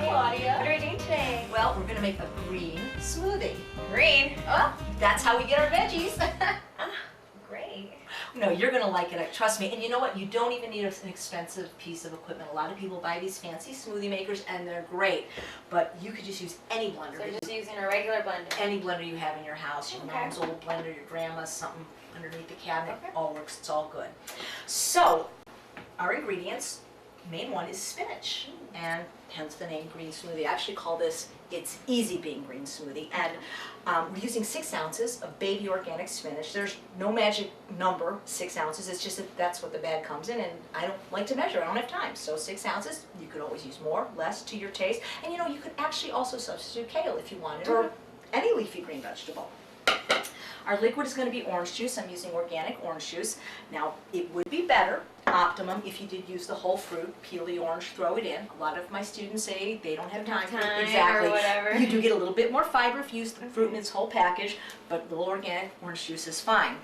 Claudia. What are we doing today? Well, we're going to make a green smoothie. Green. Oh, that's how we get our veggies. Great. No, you're going to like it, trust me. And you know what? You don't even need an expensive piece of equipment. A lot of people buy these fancy smoothie makers and they're great, but you could just use any blender. So just using a regular blender? Any blender you have in your house, your mom's old blender, your grandma's, something underneath the cabinet, all works, it's all good. So, our ingredients, main one is spinach, and hence the name green smoothie. I actually call this It's Easy Being Green Smoothie, and we're using 6 ounces of baby organic spinach. There's no magic number, 6 ounces, it's just that that's what the bag comes in, and I don't like to measure, I don't have time. So 6 ounces, you could always use more, less, to your taste, and you know, you could actually also substitute kale if you wanted, or any leafy green vegetable. Our liquid is going to be orange juice. I'm using organic orange juice. Now, it would be better, optimum, if you did use the whole fruit, peel the orange, throw it in. A lot of my students say they don't have time for it. Exactly. Or whatever. You do get a little bit more fiber if you use the fruit in its whole package, but little organic orange juice is fine.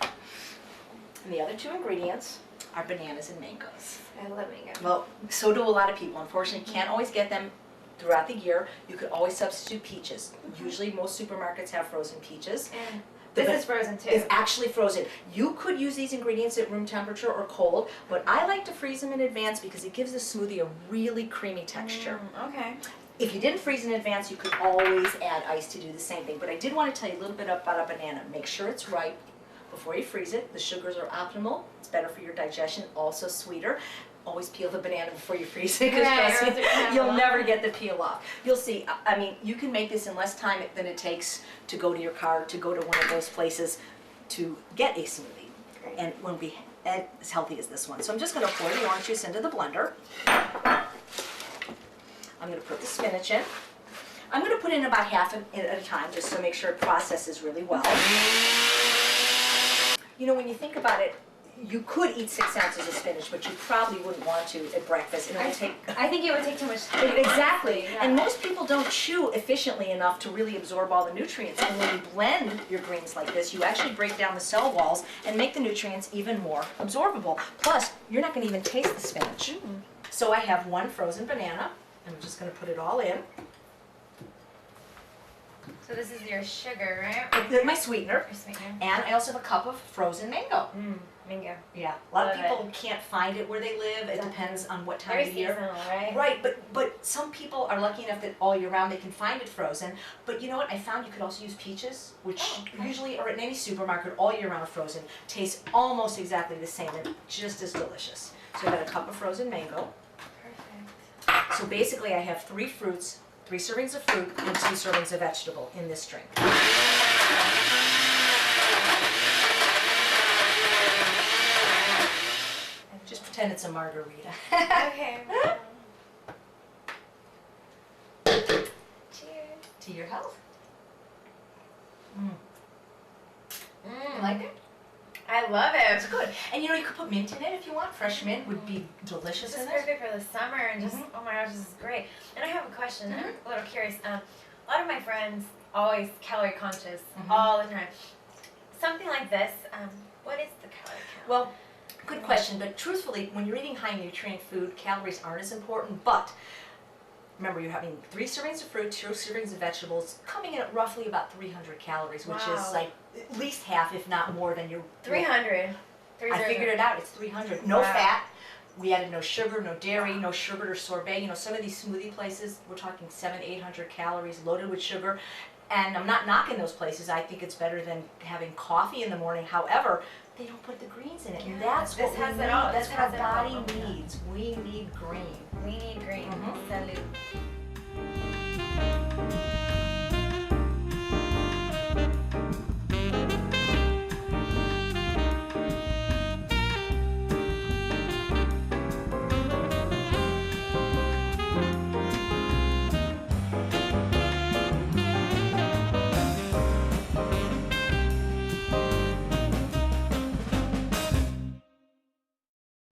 And the other 2 ingredients are bananas and mangoes. I love mango. Well, so do a lot of people. Unfortunately, you can't always get them throughout the year. You could always substitute peaches. Usually, most supermarkets have frozen peaches. And this is frozen too. It's actually frozen. You could use these ingredients at room temperature or cold, but I like to freeze them in advance because it gives the smoothie a really creamy texture. Okay. If you didn't freeze in advance, you could always add ice to do the same thing. But I did want to tell you a little bit about a banana. Make sure it's ripe before you freeze it. The sugars are optimal. It's better for your digestion, also sweeter. Always peel the banana before you freeze it, because trust me, you'll never get the peel off. You'll see, I mean, you can make this in less time than it takes to go to your car, to go to one of those places to get a smoothie. And it won't be as healthy as this one. So I'm just going to pour the orange juice into the blender. I'm going to put the spinach in. I'm going to put in about half at a time just to make sure it processes really well. You know, when you think about it, you could eat 6 ounces of spinach, but you probably wouldn't want to at breakfast. I think it would take too much time. Exactly. Yeah. And most people don't chew efficiently enough to really absorb all the nutrients. And when you blend your greens like this, you actually break down the cell walls and make the nutrients even more absorbable. Plus, you're not going to even taste the spinach. So I have 1 frozen banana. I'm just going to put it all in. So this is your sugar, right? My sweetener. Your sweetener. And I also have a cup of frozen mango. Mango. Yeah, a lot of people can't find it where they live. It depends on what time of year. Seasonal, right? Right, but some people are lucky enough that all year round they can find it frozen. But you know what? I found you could also use peaches, which usually are in any supermarket all year round frozen. Tastes almost exactly the same and just as delicious. So I got a cup of frozen mango. Perfect. So basically I have 3 fruits, 3 servings of fruit, and 2 servings of vegetable in this drink. Just pretend it's a margarita. Okay. Cheers. To your health. You like it? I love it. It's good. And you know, you could put mint in it if you want. Fresh mint would be delicious This in is it. perfect for the summer and just, oh my gosh, this is great. And I have a question. I'm a little curious. A lot of my friends always calorie conscious all the time. Something like this, what is the calorie count? Well, good question, but truthfully, when you're eating high nutrient food, calories aren't as important, but remember, you're having 3 servings of fruit, 2 servings of vegetables, coming in at roughly about 300 calories, which is like at least half, if not more, than your... 300. I figured it out, it's 300. No fat. We added no sugar, no dairy, no sugared or sorbet. You know, some of these smoothie places, we're talking 700-800 calories loaded with sugar. And I'm not knocking those places. I think it's better than having coffee in the morning. However, they don't put the greens in it. And that's what we need. That's what our body needs. We need green. We need green. Salud.